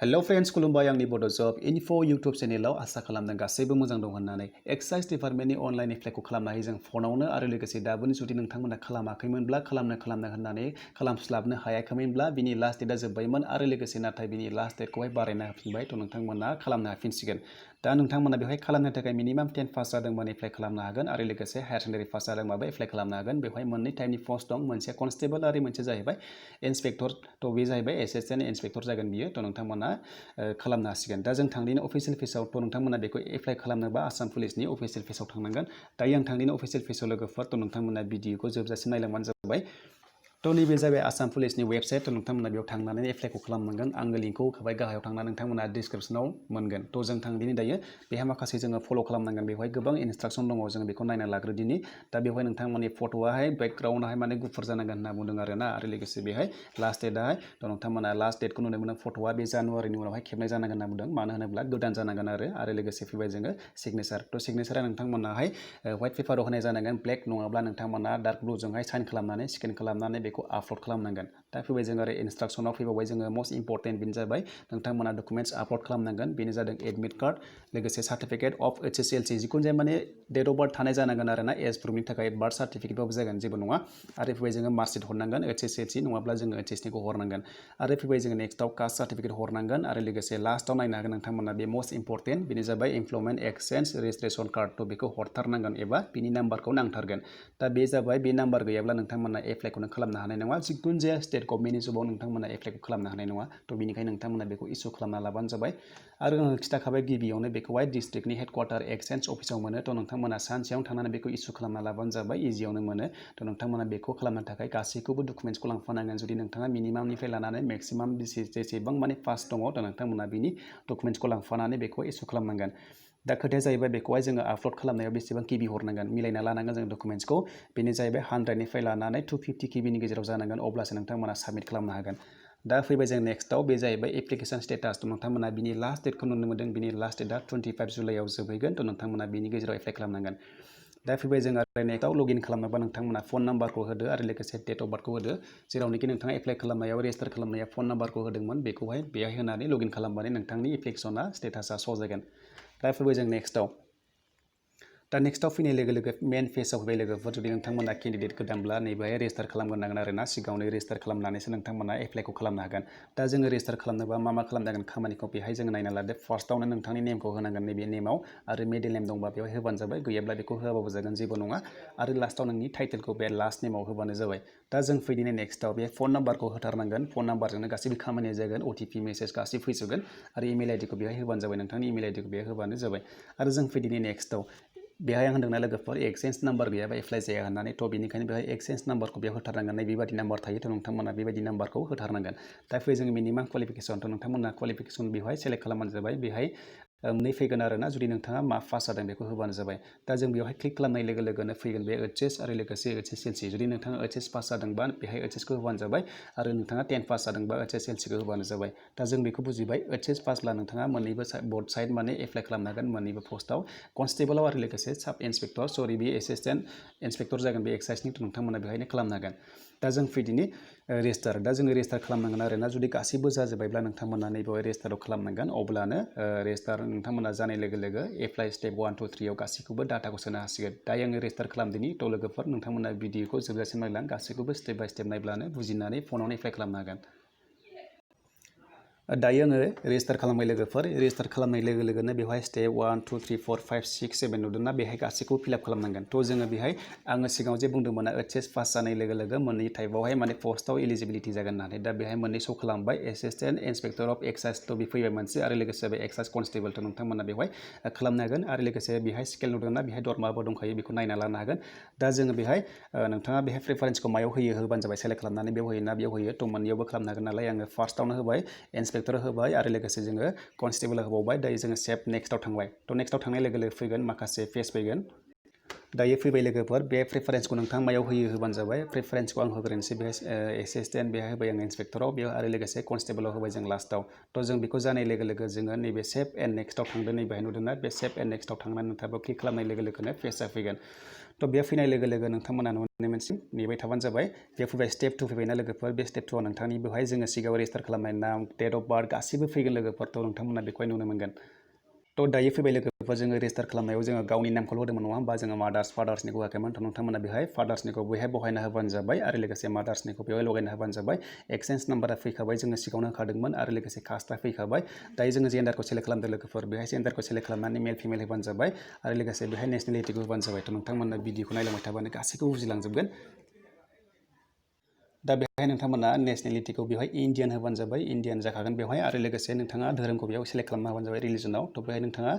hello friends खुलुमबाय आंनि बड' जब इनफो यूट्यूब चेनेलाव आसा खालामदों गासैबो मोजां दं होननानै एक्साइज डिपार्टमेन्टनि अनलाइन एप्लाइखौ खालामनो हायो जों फनावनो आरो लोगोसे दाबोनो जुदि नोंथांमोना खालामाखैमोनब्ला खालामनो होननानै खालामस्लाबनो हायाखैमोनब्ला बिनि लास्ट डेटआ जोब्बायमोन आरो लोगोसे नाथाय बिनि लास्ट डेटखौहाय बारायना होफिनबाय थ' नोंथांमोना खालामनो हाफिनसिगोन दा नोंथांमोना बेवहाय खालामनो थाखाय मिनिमाम 10 पास जादोंबा एप्लाइ खालामनो हागोन आरो लोगोसे हायार सेकेन्डारि पास जादोंबाबो एप्लाइ खालामनो हागोन बेवहाय मोननै टाइपनि पस्ट दं मोनसे कनस्टेबल आरो मोनसे जाहैबाय इन्सपेक्टर थ' बे जाहैबाय एसिस्टेन्ट इन्सपेक्टर जागोन बियो थ' नोंथांमोना खालामनो हासिगोन दा जों थांदिनो अफिसियेल पेजआव थ' नोंथांमोना बेखौ एप्लाइ खालामनोबा आसाम पुलिसनि अफिसियेल पेजआव थांनांगोन दायो आं थांदिनो अफिसियेल पेजआव लोगोफोर थ' नोंथांमोना भिडिअखौ जोबजासिम नायलांबानो जाबाय थ' नैबे जाबाय आसाम पुलिसनि वेबसाइट थ' नोंथांमोना बेयाव थांनानै एप्लाइखौ खालामनांगोन आङो लिंकखौ होखाबाय गाहायाव थांनानै नोंथांमोना डिसक्रिप्सनाव मोनगोन थ' जों थांदिनि दायो बेहा माखासे जोङो फल' खालामनांगोन बेवहाय गोबां इनस्ट्राक्सन दङ जों बेखौ नायना लाग्रोदिनि दा बेवहाय नोंथांमोननि फट'आहाय बेकग्राउन्डआहाय माने गुफुर जानांगोन होनना बुंदों आरोना आरो लोगोसे बेहाय लास्ट डेटआहाय थ' नोंथांमोना लास्ट डेटखौ नुनो मोनो फट'आ बे जानुवारिनि उनावहाय खेबनाय जानांगोन होनना बुंदों मानो होनोब्ला गोदान जानांगोन आरो लोगोसे फैबाय जोङो सिगनेचार थ' सिगनेचारा नोंथांमोनाहाय व्हाइट पेपाराव होनाय जानांगोन ब्लेक नङाब्ला नोंथांमोना डार्क ब्लुजोंहाय साइन खालामनानै स्केन खालामनानै बेखौ आपल'ड खालामनांगोन दा फैबाय जों आरो इनस्ट्राक्सनाव फैबावबाय जोङो मस्ट इम्परटेन्ट बेनो जाबाय नोंथांमोना डकुमेन्ट्स आपल'ड खालामनांगोन बेनो जादों एडमिट कार्ड लोगोसे सार्टिफिकेट अफ HSLC जिखुनु जाया माने डेट अफ बार्थ थानाय जानांगन आरोना एज प्रुफनि थाखाय बार्थ सार्टिफिकेटबाबो जागोन जेबो नङा आरो फैबाय जोङो मार्कशीट हरनांगोन HSLC नङाब्ला जोङो HSनिखौ हरनांगोन आरो फैबाय जोङो नेक्स्टआव कास्ट सार्टिफिकेट हरनांगोन आरो लोगोसे लास्टआव नायनो हागोन नोंथांमोना बे मस्ट इम्परटेन्ट बेनो जाबाय एमप्लयमेन्ट एक्सचेन्ज रेजिस्ट्रेसन कार्ड थ' बेखौ हरथारनांगोन एबा बिनि नाम्बारखौ नांथारगोन दा बे जाबाय बे नाम्बार गैयाब्ला नोंथांमोना एप्लाइखौनो खालामनो हानाय नङा जिखुनु जाया स्टेट गभर्नमेन्टनि जबाव नोंथांमोना एप्लाइखौ खालामनो हानाय नङा थ' बेनिखायनो नोंथांमोना बेखौ इसु खालामना लाबानो जाबाय आरो आङो खिथाखाबाय गिबियावनो बेखौहाय डिस्ट्रिक्टनि हेडक्वार्टार एक्सचेन्ज अफिसाव मोनो थ' नोंथांमोना सानसेयावनो थांनानै बेखौ इसु खालामना लाबानो जाबाय इजियावनो मोनो थ' नोंथांमोना बेखौ खालामनो थाखाय गासैखौबो डकुमेन्ट्सखौ लांफानांगोन जुदि नोंथाङा मिनिमामनिफ्राय लानानै मेक्सिमाम जेसेबां माने पास दङ थ' नोंथांमोना बिनि डकुमेन्ट्सखौ लांफानानै बेखौ इसु खालामनांगोन दा खोथाया जाहैबाय बेखौहाय जोङो आपल'ड खालामनायाव बेसेबां किबि हरनांगोन मिलायना लानांगोन जों डकुमेन्ट्सखौ बेनो जाहैबाय 100निफ्राय लानानै 250 किबिनि गेजेराव जानांगोन अब्लासो नोंथांमोना साबमिट खालामनो हागोन दा फैबाय जों नेक्स्टआव बे जाहैबाय एप्लिकेसन स्टेटास थ' नोंथांमोना बिनि लास्ट डेटखौ नुनो मोनदों बिनि लास्ट डेटआ 25 जुलाइआव जोबहैगोन थ' नोंथांमोना बिनि गेजेराव एप्लाइ खालामनांगोन दा फैबाय जों आरो नेक्स्टआव लगइन खालामनोबा नोंथांमोना फन नाम्बारखौ होदो आरो लोगोसे डेट अफ बार्थखौ होदो जेरावनोखि नोंथाङा एप्लाइ खालामनायाव रेजिस्टार खालामनायाव फन नाम्बारखौ होदोंमोन बेखौहाय बेहाय होनानै लगइन खालामबानो नोंथांनि एप्लिकेसना स्टेटासा श' जागोन दा फैबाय जों नेक्स्टआव दा नेक्स्टआव फैनाय लोगो लोगो मेन पेजआव फैबाय लोगोफोर जुदि नोंथांमोना केन्डिडेट गोदानब्ला नैबेहाय रेजिस्टार खालामग्रोनांगोन आरोना सिगाङावनो रेजिस्टार खालामनानैसो नोंथांमोना एप्लाइखौ खालामनो हागोन दा जोङो रेजिस्टार खालामनोबा मा खालामनांगोन खामानिखौ बेहाय जोङो नायना लादो फार्स्टआवनो नोंथांनि नेमखौ होनांगोन नैबे नेमाव आरो मिडिल नेम दंबा बेवहाय होबानो जाबाय गैयाब्ला बेखौ होआबाबो जागोन जेबो नङा आरो लास्टआव नोंनि टाइटेलखौ बे लास्ट नेमाव होबानो जाबाय दा जों फैदिनो नेक्स्टआव बे फन नाम्बारखौ होथारनांगोन फन नाम्बारजोंनो गासैबो खामानिया जागोन OTP मेसेज गासैबो फैजोबगोन आरो इमेल आइडिखौ बेहाय होबानो जाबाय नोंथांनि इमेल आइडिखौ बेहाय होबानो जाबाय आरो जों फैदिनो नेक्स्टआव बेहाय आं होनदोंना लोगोफोर एक्सचेन्ज नाम्बार गैयाबा एप्लाइ जाया होननानै थ' बेनिखायनो बेहाय एक्सचेन्ज नाम्बारखौ बेयाव होथारनांगोन नै बेबायदि नाम्बार थायो थ' नोंथांमोना बेबायदि नाम्बारखौ होथारनांगोन दा फैयो जोङो मिनिमाम क्वालिफिकेसन थ' नोंथांमोना क्वालिफिकेसन बेवहाय सेलेक्ट खालामबानो जाबाय बेहाय नै फैगोन आरोना जुदि नोंथाङा मा पास जादों बेखौ होबानो जाबाय दा जों बेवहाय क्लिक खालामनाय लोगो लोगोनो फैगोन बे HS आरो लोगोसे HSLC जुदि नोंथाङा HS पास जादोंबा बेहाय HSखौ होबानो जाबाय आरो नोंथाङा 10 पास जादोंबा HSLCखौ होबानो जाबाय दा जों बेखौ बुजिबाय HS पासब्ला नोंथाङा मोननैबो बोथ साइड माने एप्लाइ खालामनो हागोन मोननैबो पस्टआव कनस्टेबलाव आरो लोगोसे साब इन्सपेक्टर सरि बे एसिस्टेन्ट इन्सपेक्टर जागोन बे एक्साइजनि नोंथांमोना बेहायनो खालामनो हागोन दा जों फैदिनि रेजिस्टार दा जोङो रेजिस्टार खालामनांगोन आरोना जुदि गासैबो जाजोब्बायब्ला नोंथांमोना नैबेहाय रेजिस्टाराव खालामनांगोन अब्लानो रेजिस्टार नोंथांमोना जानाय लोगो लोगो एप्लाइ स्टेप 1 2 3 आव गासैखौबो डाटाखौ सोनो हासिगोन दायो आङो रेजिस्टार खालामदिनि थ' लोगोफोर नोंथांमोना भिडिअखौ जोबजासिम नायलां गासैखौबो स्टेप बाय स्टेप नायब्लानो बुजिनानै फनावनो एप्लाइ खालामनो हागोन दायो आङो रेजिस्टार खालामबाय लोगोफोर रेजिस्टार खालामनाय लोगो लोगोनो बेवहाय स्टेप 1 2 3 4 5 6 7 नुदोंना बेहाय गासैखौबो फिलआप खालामनांगोन थ' जोङो बेहाय आङो सिगाङाव जे बुंदोंमोन HS पास जानाय लोगो लोगो मोननै टाइपआवहाय माने पस्टआव एलिजिबिलिटि जागोन होननानै दा बेहाय मोननै श' खालामबाय एसिस्टेन्ट इन्सपेक्टर अफ एक्साइज थ' बे फैबाय मोनसे आरो लोगोसे बे एक्साइज कनस्टेबल थ' नोंथांमोना बेवहाय खालामनो हागोन आरो लोगोसे बेहाय स्केल नुदोंना बेहाय दरमाबो दंखायो बेखौ नायना लानो हागोन दा जोङो बेहाय नोंथाङा बेहाय प्रेफारेन्सखौ मायाव होयो होबानो जाबाय सेलेक्ट खालामनानै बेयाव होयोना बेयाव होयो थ' मोननैयावबो खालामनो हागोन नालाय आङो फार्स्टआवनो होबाय इन्सपेक्टर होबाय आरो लोगोसे जोङो कनस्टेबल होबावबाय दायो जोङो सेभ नेक्स्टआव थांबाय थ' नेक्स्टआव थांनाय लोगो लोगो फैगोन माखासे पेज फैगोन दायो फैबाय लोगोफोर बे प्रेफारेन्सखौ नोंथाङा मायाव होयो होबानो जाबाय प्रेफारेन्सखौ आं होग्रोनोसै बेहाय एसिस्टेन्ट बेहाय होबाय आं इन्सपेक्टराव बेयाव आरो लोगोसे कनस्टेबलाव होबाय जों लास्टआव थ' जों बेखौ जानाय लोगो लोगो जोङो नैबे सेभ एन्ड नेक्स्टआव थांदो नैबेहाय नुदोंना बे सेभ एन्ड नेक्स्टआव थांनानै नोंथाङाबो क्लिक खालामनाय लोगो लोगोनो पेजआ फैगोन थ' बे फैनाय लोगो लोगो नोंथांमोना नुनो मोनसिम नेबाय थाबानो जाबाय बे फैबाय स्टेप 2 फैबायना लोगोफोर बे स्टेप 2 आव नोंथांनि बेवहाय जोङो सिगाङाव रेजिस्टार खालामनाय नाम डेट अफ बार्थ गासिबो फैगोन लोगोफोर थ' नोंथांमोना बेखौहाय नुनो मोनगोन थ' दायो फैबाय लोगोफोर जोङो रेजिस्टार खालामनायाव जोङो गावनि नामखौल' होदोंमोन नङा होमबा जोङो फादार्सनिखौ होआखैमोन थ' नोंथांमोना बेहाय फादार्सनिखौ बेहाय बहायना होबानो जाबाय आरो लोगोसे मादार्सनिखौ बेवहाय लगायना होबानो जाबाय एक्सचेन्ज नाम्बारा फैखाबाय जोङो सिगाङावनो होखादोंमोन आरो लोगोसे कास्टआ फैखाबाय दायो जोङो जेन्डारखौ सेलेक्ट खालामदो लोगोफोर बेहाय जेन्डारखौ सेलेक्ट खालामनानै मेल फिमेल होबानो जाबाय आरो लोगोसे बेहाय नेसनेलिटिखौ होबानो जाबाय थ' नोंथांमोना भिडिअखौ नायलांबाय थाबानो गासैखौबो बुजिलांजोबगोन दा बेहाय नोंथांमोना नेसनेलिटिखौ बेवहाय इन्डियान होबानो जाबाय इन्डियान जाखागोन बेवहाय आरो लोगोसे नोंथाङा धोरोमखौ बेयाव सेलेक्ट खालामना होबानो जाबाय रिलिजनाव थ' बेहाय नोंथाङा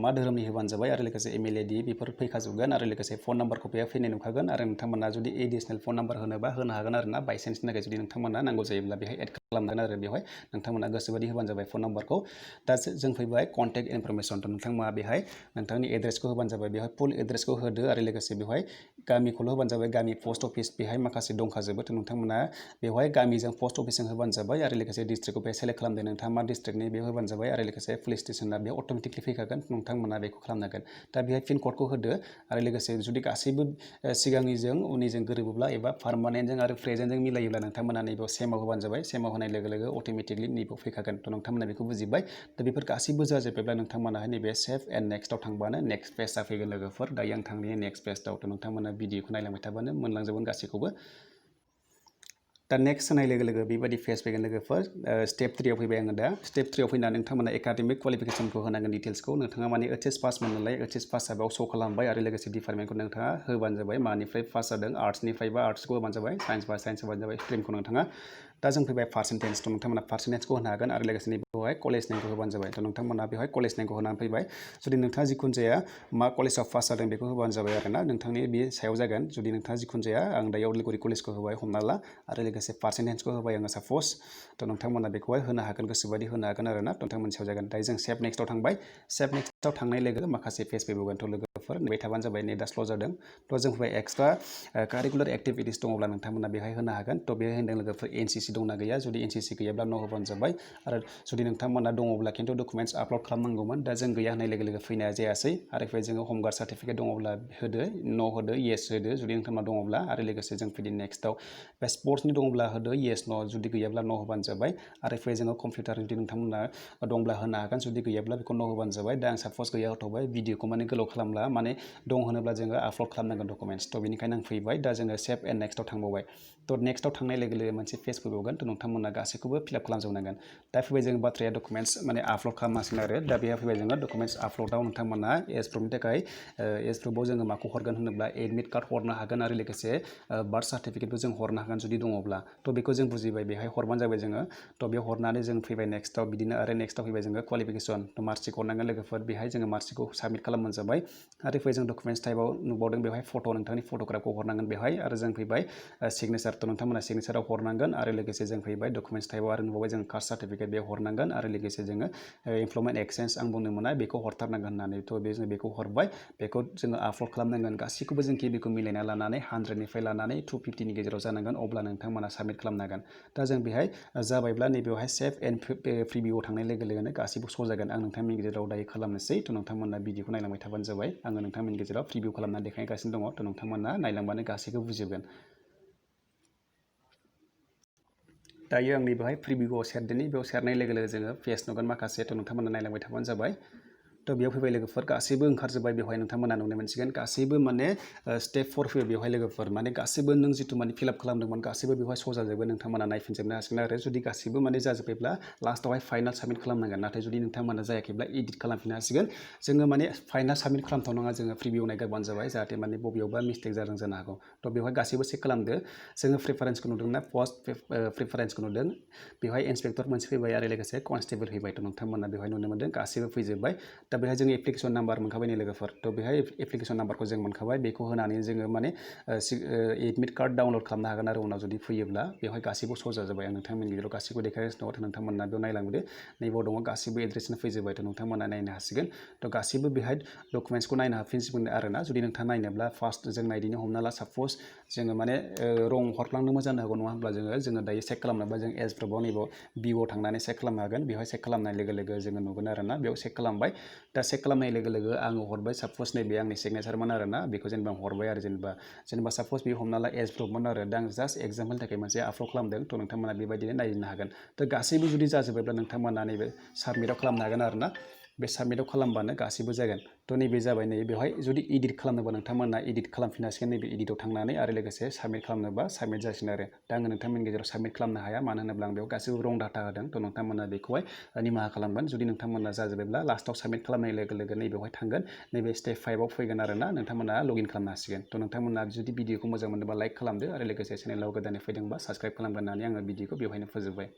मा धोरोमनि होबानो जाबाय आरो लोगोसे एमएलएडि बेफोर फैखाजोबगोन आरो लोगोसे फन नाम्बारखौ बेयाव फैनाय नुखागोन आरो नोंथांमोना जुदि एडिसनेल फन नाम्बार होनोबा होनो हागोन आरो ना बायसान्सनि थाखाय जुदि नोंथांमोना नांगौ जायोब्ला बेहाय एड खालामगोन आरो बेवहाय नोंथांमोना गोसोबादि होबानो जाबाय फन नाम्बारखौ दा जों फैबाय कन्टेक्ट इनफरमेसन थ' नोंथांमोना बेहाय नोंथांनि एड्रेसखौ होबानो जाबाय बेवहाय फुल एड्रेसखौ होदो आरो लोगोसे बेवहाय गामिखौल' होबानो जाबाय गामि पोस्ट अफिस बेहाय माखासे दंखाजोबो थ' नोंथांमोना बेवहाय गामिजों पोस्ट अफिसजों होबानो जाबाय आरो लोगोसे डिस्ट्रिक्टखौ बेहाय सेलेक्ट खालामदो नोंथाङा मा डिस्ट्रिक्टनि बेयाव होबानो जाबाय आरो लोगोसे पुलिस स्टेसना बेयाव अट'मेटिकलि फैखागोन नोंथांमोना बेखौ खालामनांगोन दा बेहाय पिन कडखौ होदो आरो लोगोसे जुदि गासैबो सिगांनिजों उननिजों गोरोबोब्ला एबा पारमानेन्टजों आरो प्रेजेन्टजों मिलायोब्ला नोंथांमोना नैबेयाव सेमाव होबानो जाबाय सेमाव होनाय लोगो लोगो अट'मेटिकलि नैबेयाव फैखागोन थ' नोंथांमोना बेखौ बुजिबाय दा बेफोर गासैबो जाजोबोब्ला नोंथांमोनाहाय नैबे सेभ एन्ड नेक्स्टआव थांबानो नेक्स्ट पेजआ फैगोन लोगोफोर दायो आं थांनि नेक्स्ट पेजआव थ' नोंथांमोना भिडिअखौ नायलांबाय थाबानो मोनलांजोबगोन गासैखौबो दा नेक्स्ट होनाय लोगो लोगो बेबायदि फेज फैगोन लोगोफोर स्टेप 3 आव फैबाय आङो दा स्टेप 3 आव फैनानै नोंथांमोना एकाडेमिक क्वालिफिकेसनखौ होनांगोन डिटेल्सखौ नोंथाङा माने ओइचएस पासमोन नालाय ओइचएस पासआ बेयाव श' खालामबाय आरो लोगोसे डिपार्टमेन्टखौ नोंथाङा होबानो जाबाय मानिफ्राय पास जादों आर्ट्सनिफ्रायबा आर्ट्सखौ होबानो जाबाय साइन्सबा साइन्स होबानो जाबाय स्ट्रिमखौ नोंथाङा दा जों फैबाय पार्सेन्टेज थ' नोंथांमोना पार्सेन्टेजखौ होनो हागोन आरो लोगोसे बेवहाय कलेज नेमखौ होबानो जाबाय थ' नोंथांमोना बेवहाय कलेज नेमखौ होनानै फैबाय जुदि नोंथाङा जिखुनु जाया मा कलेजाव पास जादों बेखौ होबानो जाबाय आरो ना नोंथांनि बे सायाव जागोन जुदि नोंथाङा जिखुनु जाया आं दायो उदालगुरि कलेजखौ होबाय हमना ला आरो लोगोसे पार्सेन्टेजखौ होबाय आङो साप'ज थ' नोंथांमोना बेखौहाय होनो हागोन गोसोबादि होनो हागोन आरो ना नोंथांमोननि सायाव जागोन दायो जों सेभ नेक्स्टआव थांबाय सेभ नेक्स्टआव थांनाय लोगो माखासे पेज फैबावगोन थ' लोगोफोर नेबाय थाबानो जाबाय नेटआ स्ल' जादों थ' जों फैबाय एक्सट्रा कारिकुलार एक्टिभिटिस दङब्ला नोंथांमोना बेहाय होनो हागोन थ' बेहाय होनदों लोगोफोर एनसिसि दंना गैया जुदि एनसिसि गैयाब्ला न' होबानो जाबाय आरो जुदि नोंथांमोना दङब्ला खिन्थु डकुमेन्टस आपल'ड खालामनांगौमोन दा जों गैया होननाय लोगो लोगो फैनाया जायासै आरो फैबाय जोङो हमगार्ड सार्टिफिकेट दङब्ला होदो न' होदो येस होदो जुदि नोंथांमोना दङब्ला आरो लोगोसे जों फैदो नेक्स्टआव बे स्पर्ट्सनि दङब्ला होदो येस न' जुदि गैयाब्ला न' होबानो जाबाय आरो फैबाय जोङो कम्पिउटार जुदि नोंथांमोना दंब्ला होनो हागोन जुदि गैयाब्ला बेखौ न' होबानो जाबाय दा आं साप'ज गैया होथ'बाय भिडिअखौ माने गोलाव खालामला माने दं होनोब्ला जोङो आपल'ड खालामनांगोन डकुमेन्टस थ' बेनिखायनो आं फैबाय दा जोङो सेभ एन्ड नेक्स्टआव थांबावबाय थ' नेक्स्टआव थांनाय लोगो लोगो मोनसे पेज फैबावगोन थ' नोंथांमोना गासैखौबो फिलआप खालामजोबनांगोन दा फैबाय जों बाथ्राया डकुमेन्टस माने आपल'ड खालामनांसिगोन आरो दा बेहा फैबाय जोङो डकुमेन्टस आपल'डआव नोंथांमोना एज प्रुफनि थाखाय एज प्रुफआव जोङो माखौ हरगोन होनोब्ला एडमिट कार्ड हरनो हागोन आरो लोगोसे बार्थ सार्टिफिकेटबो जों हरनो हागोन जुदि दङब्ला थ' बेखौ जों बुजिबाय बेहाय हरबानो जाबाय जोङो थ' बेयाव हरनानै जों फैबाय नेक्स्टआव बिदिनो आरो नेक्स्टआव फैबाय जोङो क्वालिफिकेसन थ' मार्कशिट हरनांगोन लोगोफोर बेहाय जोङो मार्कशिटखौ साबमिट खालामबानो जाबाय आरो फैबाय जों डकुमेन्टस टाइपआव नुबावदों बेवहाय फट' नोंथांनि फट'ग्राफखौ हरनांगोन बेवहाय आरो जों फैबाय सिगनेचार थ' नोंथांमोना सिगनेचाराव हरनांगोन आरो लोगोसे जों फैबाय डकुमेन्टस टाइपआव आरो नुबावबाय जों कास्ट सार्टिफिकेट बेयाव हरनांगोन आरो लोगोसे जोङो इमप्लयमेन्ट एक्सचेन्ज आं बुंनो मोना बेखौ हरथारनांगोन होननानै थ' बे जों बेखौ हरबाय बेखौ जोङो आपल'ड खालामनांगोन गासैखौबो जों गिबिखौ मिलायना लानानै 100निफ्राय लानानै 250नि गेजेराव जानांगोन अब्ला नोंथांमोना साबमिट खालामनांगोन दा जों बेहाय जाबायब्ला नैबेयावहाय सेभ एन्ड प्रिभिउआव थांनाय लोगो लोगोनो गासैबो श' जागोन आं नोंथांमोननि गेजेराव दायो खालामनोसै थ' नोंथांमोना भिडिअखौ नायलांबाय थाबानो जाबाय आङो नोंथांमोननि गेजेराव प्रिभिउ खालामनानै देखायगासिनो दङ थ' नोंथांमोना नायलांबानो गासैखौबो बुजिगोन दायो आं नैबेहाय प्रिभिउआव सेरदोनि बेयाव सेरनाय लोगो लोगो जोङो पेज नुगोन माखासे थ' नोंथांमोना नायलांबाय थाबानो जाबाय थ' बेयाव फैबाय लोगोफोर गासैबो ओंखारजोब्बाय बेवहाय नोंथांमोना नुनो मोनसिगोन गासैबो माने स्टेप 4 फैबाय बेवहाय लोगोफोर माने गासैबो नों जिथु माने फिलआप खालामदोंमोन गासैबो बेवहाय श' जाजोबो नोंथांमोना नायफिनजोबनो हासिगोन आरो जुदि गासैबो माने जाजोब्बायब्ला लास्टआवहाय फाइनाल साबमिट खालामनांगोन नाथाय जुदि नोंथांमोना जायाखैब्ला एडिट खालामफिननो हासिगोन जोङो माने फाइनाल साबमिट खालामथ'नाङा जोङो प्रिभिउ नायग्रोबानो जाबाय जाहाथे माने बबेयावबा मिस्टेक जादों जानो हागौ थ' बेवहाय गासैबो चेक खालामदो जोङो प्रेफारेन्सखौ नुदोंना फर्स्ट प्रेफारेन्सखौ नुदों बेवहाय इन्सपेक्टर मोनसे फैबाय आरो लोगोसे कनस्टेबल फैबाय थ' नोंथांमोना बेवहाय नुनो मोनदों गासैबो फैजोब्बाय दा बेहाय जोङो एप्लिकेसन नाम्बार मोनखाबाय नै लोगोफोर थ' बेहाय एप्लिकेसन नाम्बारखौ जों मोनखाबाय बेखौ होनानै जोङो माने एडमिट कार्ड डाउनलड खालामनो हागोन आरो उनाव जुदि फैयोब्ला बेवहाय गासैबो स'जा जाबाय आं नोंथांमोननि गेजेराव गासैबो देखायगासिनो दङ नोंथांमोना बेयाव नायलांदो नैबाव दङ गासैबो एड्रेसनो फैजोब्बाय थ' नोंथांमोना नायनो हासिगोन थ' गासैबो बेहाय डकुमेन्ट्सखौ नायनो हाफिनसिगोन आरोना जुदि नोंथाङा नायनोब्ला फार्स्ट जों नायदिनो हमना ला साप'ज जोङो माने रं हरफ्लांनोबो जानो हागौ नङा होमब्ला जोङो दायो चेक खालामनोबा जों एज प्र'फआव नैबाव भिभ'आव थांनानै चेक खालामनो हागोन बेवहाय चेक खालामनाय लोगो लोगो जोङो नुगोन आरोना बेयाव चेक खालामबाय दा चेक खालामनाय लोगो लोगो आङो हरबाय साप'ज नैबे आंनि सिगनेचारमोन आरोना बेखौ जेनेबा हरबाय आरो जेनेबा साप'ज बे हमना ला एज प्र'फमोन आरो दा आं जास्ट एग्जाम्पलनि थाखाय मोनसे आपल'ड खालामदों थ' नोंथांमोना बेबायदिनो नायनो हागोन थ' गासैबो जुदि जाजोबोब्ला नोंथांमोना नैबे साबमिटआव खालामनो हागोन आरोना बे साबमिटआव खालामबानो गासैबो जागोन थ' नैबे जाबाय नै बेवहाय जुदि इडिट खालामनोबा नोंथांमोना इडिट खालामफिननो हासिगोन नैबे इडिटआव थांनानै आरो लोगोसे साबमिट खालामनोबा साबमिट जासिगोन आरो दा आङो नोंथांमोननि गेजेराव साबमिट खालामनो हाया मानो होनोब्ला आं बेयाव गासैबो रं डाटा होदों थ' नोंथांमोना बेखौहाय निमाहा खालामगोन जुदि नोंथांमोना जाजोबोब्ला लास्टआव साबमिट खालामनाय लोगो लोगो नैबेवहाय थांगोन नैबे स्टेप 5आव फैगोन आरोना नोंथांमोना लगइन खालामनो हासिगोन थ' नोंथांमोना जुदि भिडिअखौ मोजां मोनोबा लाइक खालामदो आरो लोगोसे चेनेलाव गोदानै फैदोंबा साबस्क्राइब खालामगोन होननानै आङो भिडिअखौ बेवहायनो फोजोबबाय